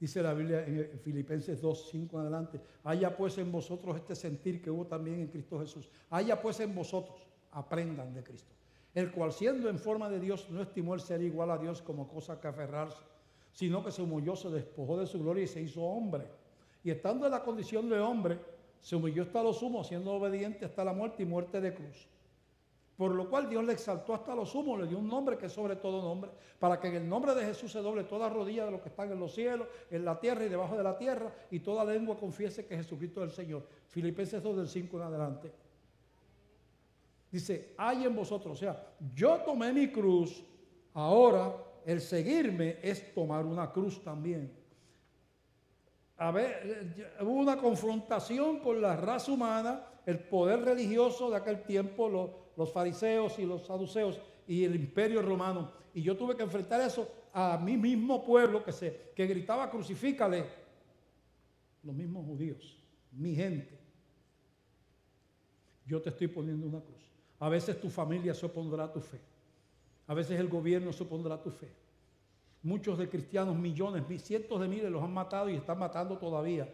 Dice la Biblia en Filipenses 2, 5 en adelante: haya pues en vosotros este sentir que hubo también en Cristo Jesús. Haya pues en vosotros, aprendan de Cristo, el cual siendo en forma de Dios no estimó el ser igual a Dios como cosa que aferrarse, sino que se humilló, se despojó de su gloria y se hizo hombre. Y estando en la condición de hombre, se humilló hasta lo sumo, siendo obediente hasta la muerte y muerte de cruz. Por lo cual Dios le exaltó hasta lo sumo, le dio un nombre que es sobre todo nombre, para que en el nombre de Jesús se doble toda rodilla de los que están en los cielos, en la tierra y debajo de la tierra, y toda lengua confiese que Jesucristo es el Señor. Filipenses 2 del 5 en adelante. Dice, hay en vosotros, o sea, yo tomé mi cruz, ahora el seguirme es tomar una cruz también. A ver, hubo una confrontación con la raza humana, el poder religioso de aquel tiempo, los fariseos y los saduceos y el imperio romano. Y yo tuve que enfrentar eso a mi mismo pueblo que gritaba crucifícale. Los mismos judíos, mi gente. Yo te estoy poniendo una cruz. A veces tu familia se opondrá a tu fe. A veces el gobierno se opondrá a tu fe. Muchos de cristianos, millones, cientos de miles los han matado y están matando todavía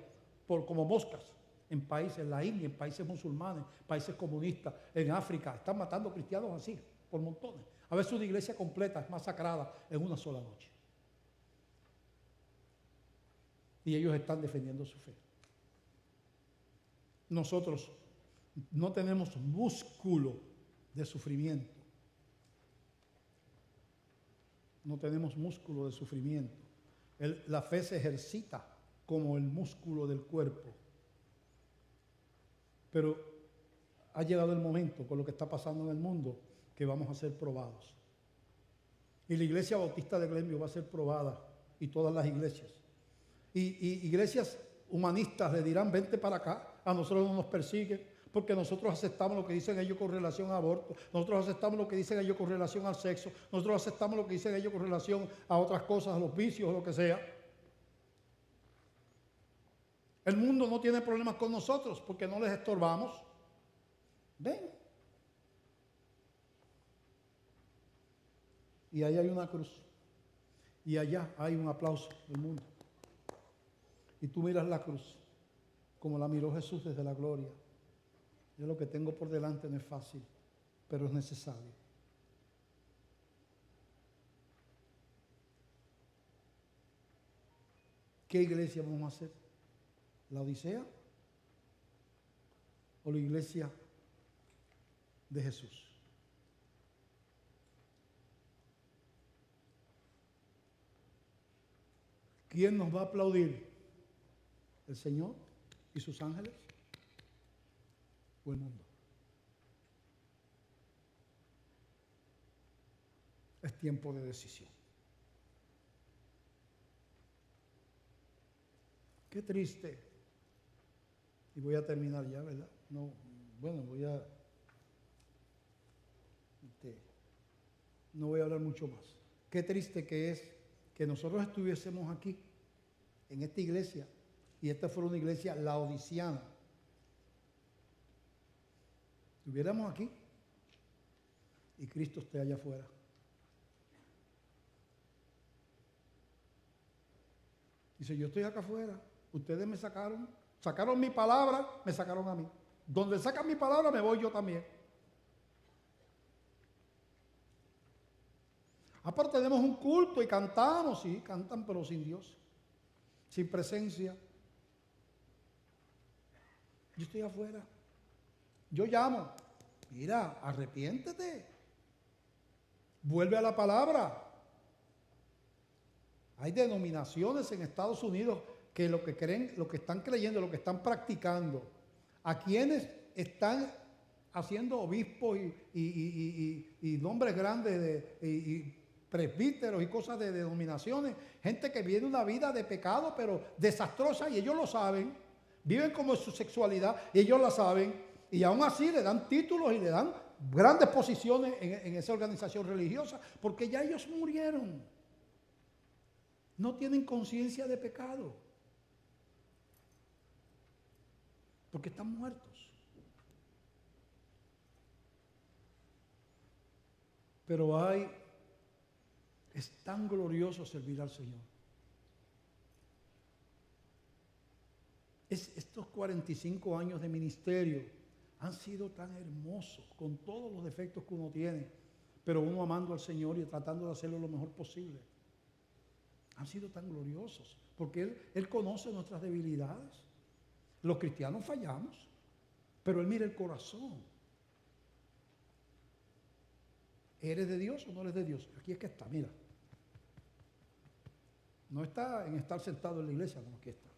como moscas en países, en la India, en países musulmanes, países comunistas, en África. Están matando cristianos así, por montones. A veces una iglesia completa es masacrada en una sola noche. Y ellos están defendiendo su fe. Nosotros no tenemos músculo de sufrimiento. No tenemos músculo de sufrimiento. La fe se ejercita como el músculo del cuerpo. Pero ha llegado el momento, con lo que está pasando en el mundo, que vamos a ser probados. Y la Iglesia Bautista de Glenview va a ser probada, y todas las iglesias. Y iglesias humanistas le dirán, vente para acá, a nosotros no nos persiguen, porque nosotros aceptamos lo que dicen ellos con relación a aborto, nosotros aceptamos lo que dicen ellos con relación al sexo, nosotros aceptamos lo que dicen ellos con relación a otras cosas, a los vicios, o lo que sea. El mundo no tiene problemas con nosotros porque no les estorbamos. Ven. Y ahí hay una cruz. Y allá hay un aplauso del mundo. Y tú miras la cruz como la miró Jesús desde la gloria. Yo lo que tengo por delante no es fácil, pero es necesario. ¿Qué iglesia vamos a hacer? ¿La Odisea o la iglesia de Jesús? ¿Quién nos va a aplaudir? ¿El Señor y sus ángeles o el mundo? Es tiempo de decisión. Qué triste. Y voy a terminar ya, ¿verdad? No, bueno, no voy a hablar mucho más. Qué triste que es que nosotros estuviésemos aquí, en esta iglesia, y esta fuera una iglesia laodiciana. Estuviéramos aquí y Cristo esté allá afuera. Dice, yo estoy acá afuera, ustedes me sacaron mi palabra, me sacaron a mí. Donde sacan mi palabra me voy yo también. Aparte tenemos un culto y cantamos, sí, cantan pero sin Dios, sin presencia. Yo estoy afuera. Yo llamo, mira, arrepiéntete, vuelve a la palabra. Hay denominaciones en Estados Unidos que lo que creen, lo que están creyendo, lo que están practicando, a quienes están haciendo obispos y nombres grandes y presbíteros y cosas de denominaciones, gente que vive una vida de pecado pero desastrosa y ellos lo saben, viven como su sexualidad y ellos la saben, y aún así le dan títulos y le dan grandes posiciones en esa organización religiosa, porque ya ellos murieron, no tienen conciencia de pecado, porque están muertos. Pero es tan glorioso servir al Señor. Estos 45 años de ministerio han sido tan hermosos, con todos los defectos que uno tiene, pero uno amando al Señor y tratando de hacerlo lo mejor posible. Han sido tan gloriosos, porque Él conoce nuestras debilidades. Los cristianos fallamos, pero Él mira el corazón. ¿Eres de Dios o no eres de Dios? Aquí es que está, mira. No está en estar sentado en la iglesia, no, aquí está.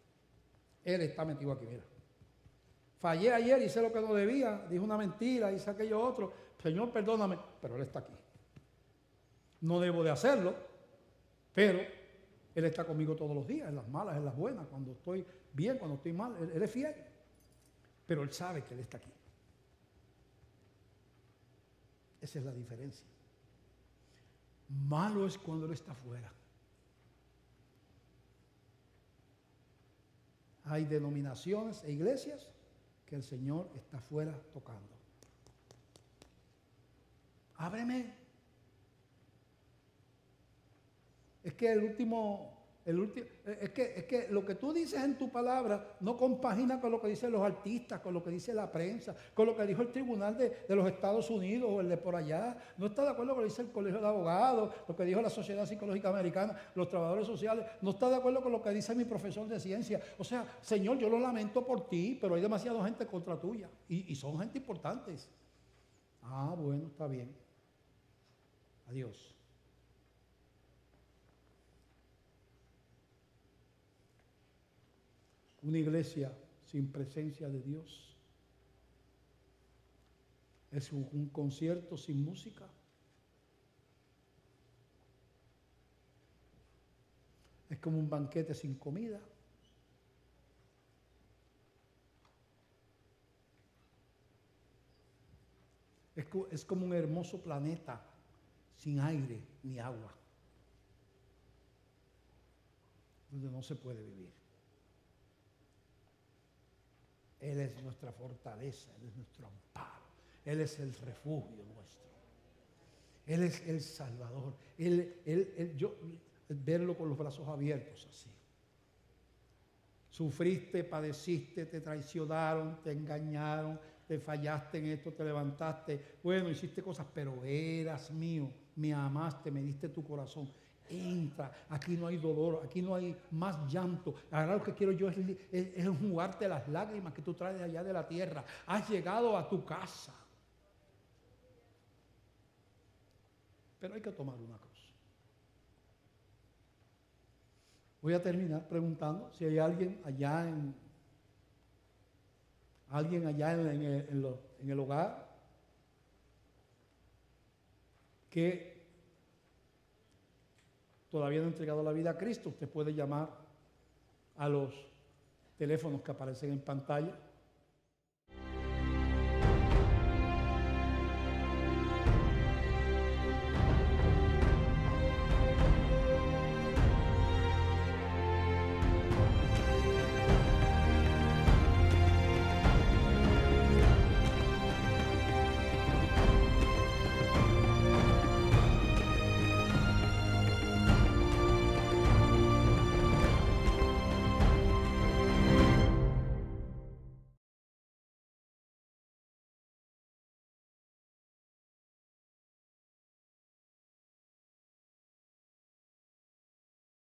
Él está metido aquí, mira. Fallé ayer, hice lo que no debía, dije una mentira, hice aquello otro. Señor, perdóname, pero Él está aquí. No debo de hacerlo, pero Él está conmigo todos los días, en las malas, en las buenas, cuando estoy bien, cuando estoy mal. Él es fiel, pero Él sabe que Él está aquí. Esa es la diferencia. Malo es cuando Él está afuera. Hay denominaciones e iglesias que el Señor está afuera tocando. Ábreme. que es que lo que tú dices en tu palabra no compagina con lo que dicen los artistas, con lo que dice la prensa, con lo que dijo el tribunal de los Estados Unidos o el de por allá. No está de acuerdo con lo que dice el Colegio de Abogados, lo que dijo la Sociedad Psicológica Americana, los trabajadores sociales. No está de acuerdo con lo que dice mi profesor de ciencia. O sea, Señor, yo lo lamento por ti, pero hay demasiada gente contra tuya. Y son gente importantes. Ah, bueno, está bien. Adiós. Una iglesia sin presencia de Dios es un concierto sin música. Es como un banquete sin comida. Es como un hermoso planeta sin aire ni agua, donde no se puede vivir. Él es nuestra fortaleza, Él es nuestro amparo, Él es el refugio nuestro, Él es el Salvador. Verlo con los brazos abiertos así. Sufriste, padeciste, te traicionaron, te engañaron, te fallaste en esto, te levantaste, bueno, hiciste cosas, pero eras mío, me amaste, me diste tu corazón. Entra, aquí no hay dolor, aquí no hay más llanto. Ahora lo que quiero yo es enjugarte las lágrimas que tú traes de allá de la tierra. Has llegado a tu casa. Pero hay que tomar una cruz. Voy a terminar preguntando si hay alguien allá en el hogar que todavía no ha entregado la vida a Cristo. Usted puede llamar a los teléfonos que aparecen en pantalla